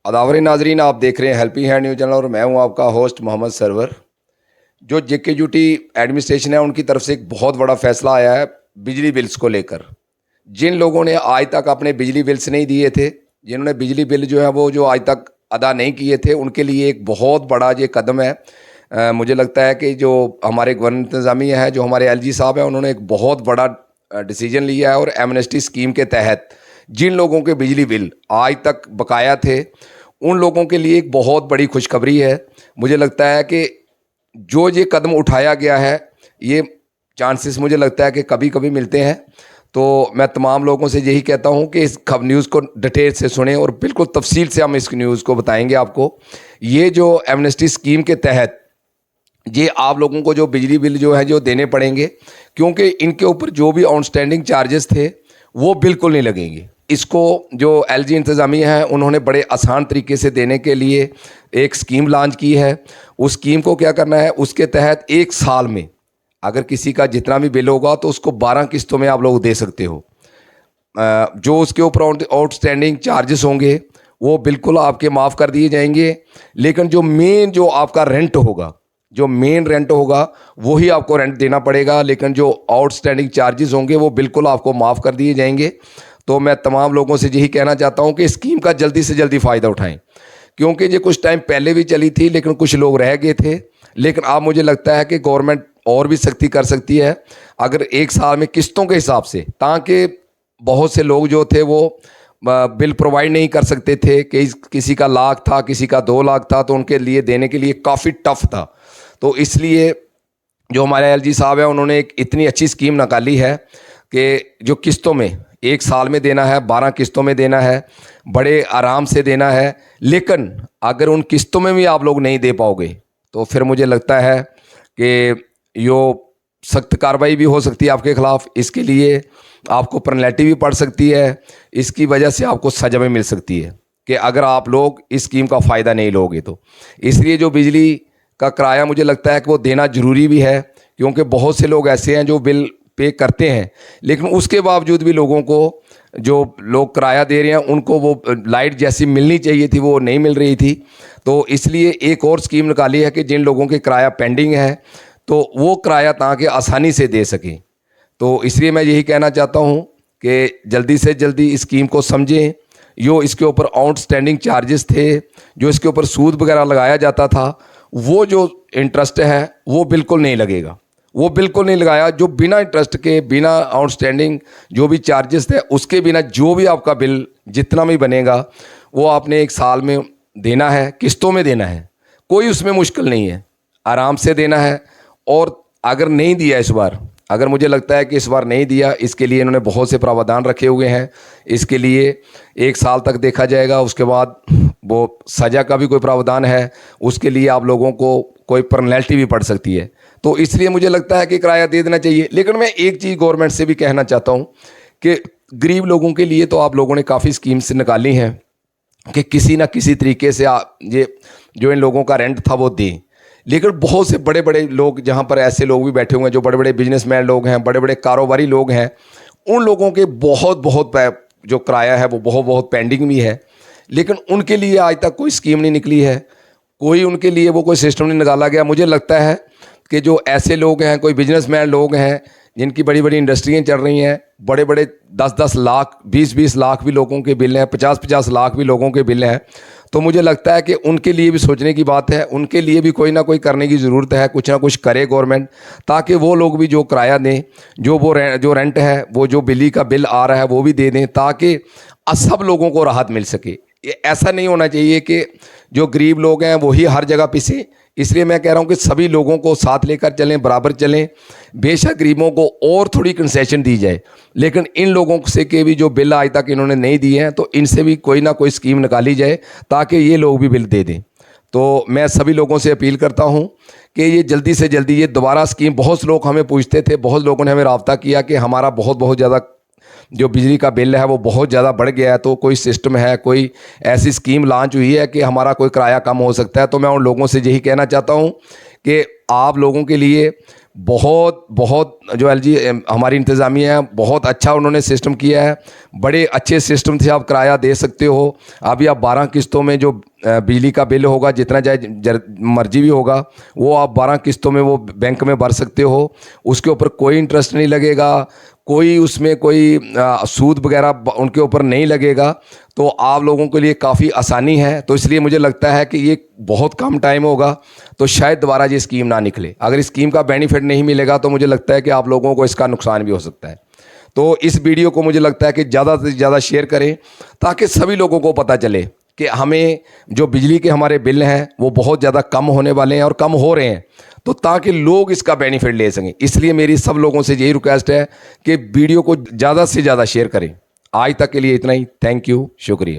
अदावरी नाजरीन, आप देख रहे हैं हेल्पिंग हैंड न्यूज़ चैनल और मैं हूं आपका होस्ट मोहम्मद सरवर। जो जेकेयूटी एडमिनिस्ट्रेशन है उनकी तरफ से एक बहुत बड़ा फैसला आया है बिजली बिल्स को लेकर। जिन लोगों ने आज तक अपने बिजली बिल्स नहीं दिए थे, जिन्होंने बिजली बिल जो है वो जो आज तक अदा नहीं किए थे, उनके लिए एक बहुत बड़ा ये कदम है। मुझे लगता है कि जो हमारे गवर्नर इंतज़ामिया है, जो हमारे एलजी साहब हैं, उन्होंने एक बहुत बड़ा डिसीजन लिया है और एमनेस्टी स्कीम के तहत जिन लोगों के बिजली बिल आज तक बकाया थे उन लोगों के लिए एक बहुत बड़ी खुशखबरी है। मुझे लगता है कि जो ये कदम उठाया गया है, ये चांसेस मुझे लगता है कि कभी कभी मिलते हैं। तो मैं तमाम लोगों से यही कहता हूं कि इस न्यूज़ को डिटेल से सुने और बिल्कुल तफसील से हम इस न्यूज़ को बताएंगे आपको। ये जो एमनेस्टी स्कीम के तहत ये आप लोगों को जो बिजली बिल जो है जो देने पड़ेंगे, क्योंकि इनके ऊपर जो भी आउटस्टैंडिंग चार्जेस थे वो बिल्कुल नहीं लगेंगे। इसको जो एलजी इंतज़ामिया है उन्होंने बड़े आसान तरीके से देने के लिए एक स्कीम लॉन्च की है। उस स्कीम को क्या करना है, उसके तहत एक साल में अगर किसी का जितना भी बिल होगा तो उसको 12 किस्तों में आप लोग दे सकते हो। जो उसके ऊपर आउटस्टैंडिंग चार्जेस होंगे वो बिल्कुल आपके माफ़ कर दिए जाएंगे, लेकिन जो मेन जो आपका रेंट होगा, जो मेन रेंट होगा वही आपको रेंट देना पड़ेगा, लेकिन जो आउटस्टैंडिंग चार्जेस होंगे वो बिल्कुल आपको माफ़ कर दिए जाएंगे। तो मैं तमाम लोगों से यही कहना चाहता हूं कि स्कीम का जल्दी से जल्दी फ़ायदा उठाएं, क्योंकि ये कुछ टाइम पहले भी चली थी लेकिन कुछ लोग रह गए थे। लेकिन अब मुझे लगता है कि गवर्नमेंट और भी सख्ती कर सकती है अगर एक साल में किस्तों के हिसाब से, ताकि बहुत से लोग जो थे वो बिल प्रोवाइड नहीं कर सकते थे कि किसी का लाख था, किसी का 2 लाख था, तो उनके लिए देने के लिए काफ़ी टफ था। तो इसलिए जो हमारे एलजी साहब हैं उन्होंने एक इतनी अच्छी स्कीम निकाली है कि जो किस्तों में एक साल में देना है, 12 किस्तों में देना है, बड़े आराम से देना है। लेकिन अगर उन किस्तों में भी आप लोग नहीं दे पाओगे तो फिर मुझे लगता है कि यो सख्त कार्रवाई भी हो सकती है आपके ख़िलाफ़। इसके लिए आपको पेनल्टी भी पड़ सकती है, इसकी वजह से आपको सज़ा भी मिल सकती है कि अगर आप लोग इस स्कीम का फ़ायदा नहीं लोगे तो। इसलिए जो बिजली का किराया मुझे लगता है कि वो देना ज़रूरी भी है, क्योंकि बहुत से लोग ऐसे हैं जो बिल पे करते हैं लेकिन उसके बावजूद भी लोगों को, जो लोग किराया दे रहे हैं उनको वो लाइट जैसी मिलनी चाहिए थी वो नहीं मिल रही थी। तो इसलिए एक और स्कीम निकाली है कि जिन लोगों के किराया पेंडिंग है तो वो किराया ताकि आसानी से दे सकें। तो इसलिए मैं यही कहना चाहता हूँ कि जल्दी से जल्दी इस स्कीम को समझें। जो इसके ऊपर आउटस्टैंडिंग चार्जेस थे, जो इसके ऊपर सूद वगैरह लगाया जाता था, वो जो इंटरेस्ट है वो बिल्कुल नहीं लगेगा, वो बिल्कुल नहीं लगाया। जो बिना इंटरेस्ट के, बिना आउटस्टैंडिंग जो भी चार्जेस थे उसके बिना जो भी आपका बिल जितना भी बनेगा वो आपने एक साल में देना है, किस्तों में देना है। कोई उसमें मुश्किल नहीं है, आराम से देना है। और अगर नहीं दिया इस बार, अगर मुझे लगता है कि इस बार नहीं दिया, इसके लिए इन्होंने बहुत से प्रावधान रखे हुए हैं। इसके लिए एक साल तक देखा जाएगा, उसके बाद वो सज़ा का भी कोई प्रावधान है, उसके लिए आप लोगों को कोई पेनल्टी भी पड़ सकती है। तो इसलिए मुझे लगता है कि किराया दे देना चाहिए। लेकिन मैं एक चीज़ गवर्नमेंट से भी कहना चाहता हूँ कि गरीब लोगों के लिए तो आप लोगों ने काफ़ी स्कीम्स निकाली हैं कि किसी ना किसी तरीके से ये जो इन लोगों का रेंट था वो दें। लेकिन बहुत से बड़े बड़े लोग, जहाँ पर ऐसे लोग भी बैठे हुए हैं जो बड़े बड़े बिजनेसमैन लोग हैं, बड़े बड़े कारोबारी लोग हैं, उन लोगों के बहुत जो किराया है वो बहुत पेंडिंग भी है, लेकिन उनके लिए आज तक कोई स्कीम नहीं निकली है, कोई उनके लिए वो कोई सिस्टम नहीं निकाला गया। मुझे लगता है कि जो ऐसे लोग हैं, कोई बिजनेसमैन लोग हैं जिनकी बड़ी बड़ी इंडस्ट्रियाँ चल रही हैं, बड़े बड़े 10-10 लाख, 20-20 लाख भी लोगों के बिल हैं, 50-50 लाख भी लोगों के बिल हैं, तो मुझे लगता है कि उनके लिए भी सोचने की बात है। उनके लिए भी कोई ना कोई करने की ज़रूरत है, कुछ ना कुछ करे गवर्नमेंट, ताकि वो लोग भी जो किराया दें, जो रेंट है, वो जो बिजली का बिल आ रहा है वो भी दे दें, ताकि सब लोगों को राहत मिल सके। ये ऐसा नहीं होना चाहिए कि जो गरीब लोग हैं वही हर जगह पिसे। इसलिए मैं कह रहा हूँ कि सभी लोगों को साथ लेकर चलें, बराबर चलें। बेशक गरीबों को और थोड़ी कंसेशन दी जाए, लेकिन इन लोगों से के भी जो बिल आज तक इन्होंने नहीं दिए हैं तो इनसे भी कोई ना कोई स्कीम निकाली जाए ताकि ये लोग भी बिल दे दें। तो मैं सभी लोगों से अपील करता हूँ कि ये जल्दी से जल्दी ये दोबारा स्कीम, बहुत से लोग हमें पूछते थे, बहुत लोगों ने हमें रब्ता किया कि हमारा बहुत ज़्यादा जो बिजली का बिल है वो बहुत ज़्यादा बढ़ गया है, तो कोई सिस्टम है, कोई ऐसी स्कीम लॉन्च हुई है कि हमारा कोई किराया कम हो सकता है। तो मैं उन लोगों से यही कहना चाहता हूँ कि आप लोगों के लिए बहुत बहुत जो एलजी हमारी इंतज़ामिया है, बहुत अच्छा उन्होंने सिस्टम किया है। बड़े अच्छे सिस्टम से आप किराया दे सकते हो। अभी आप 12 किस्तों में जो बिजली का बिल होगा, जितना चाहे मर्जी भी होगा, वो आप 12 किस्तों में वो बैंक में भर सकते हो। उसके ऊपर कोई इंटरेस्ट नहीं लगेगा, कोई उसमें कोई सूद वगैरह उनके ऊपर नहीं लगेगा। तो आप लोगों के लिए काफ़ी आसानी है। तो इसलिए मुझे लगता है कि ये बहुत कम टाइम होगा, तो शायद दोबारा ये स्कीम ना निकले। अगर इस स्कीम का बेनिफिट नहीं मिलेगा तो मुझे लगता है कि आप लोगों को इसका नुकसान भी हो सकता है। तो इस वीडियो को मुझे लगता है कि ज़्यादा से ज़्यादा शेयर करें, ताकि सभी लोगों को पता चले कि हमें जो बिजली के हमारे बिल हैं वो बहुत ज़्यादा कम होने वाले हैं और कम हो रहे हैं, तो ताकि लोग इसका बेनिफिट ले सकें। इसलिए मेरी सब लोगों से यही रिक्वेस्ट है कि वीडियो को ज़्यादा से ज़्यादा शेयर करें। आज तक के लिए इतना ही। थैंक यू, शुक्रिया।